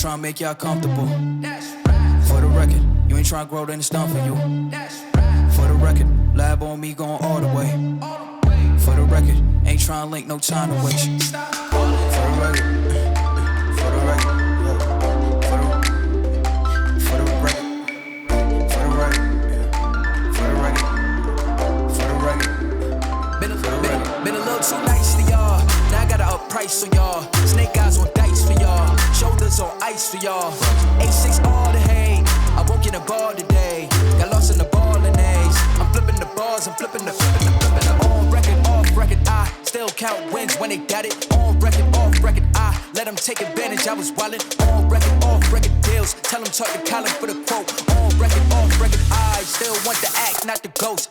Trying to make y'all comfortable. For the record, you ain't trying to grow, then it's done for you. For the record, lab on me going all the way. For the record, ain't trying to link, no time to waste. For the record, for the record, for the record, for the record, for the record. Been a little too nice to y'all. Now I gotta up price on y'all. Snake eyes on dice for y'all. Shoulders on ice for y'all. 8-6 all the hate. I won't get a ball today. Got lost in the ball and A's. I'm flipping the bars, I'm flipping the on record, off record. I still count wins when they got it. On record, off record. I let them take advantage. I was wildin'. On record, off record deals. Tell them talk to Colin for the quote. On record, off record. I still want the act, not the ghost.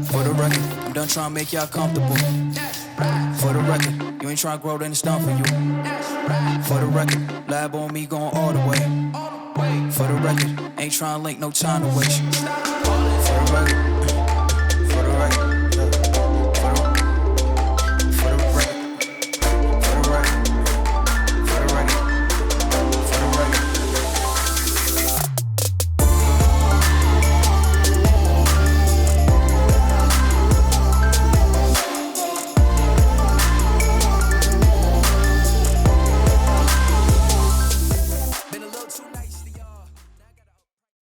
For the record, I'm done trying to make y'all comfortable. For the record, you ain't trying to grow, then it's done for you. For the record, lab on me going all the way. For the record, ain't trying to link, no time to waste. For the record.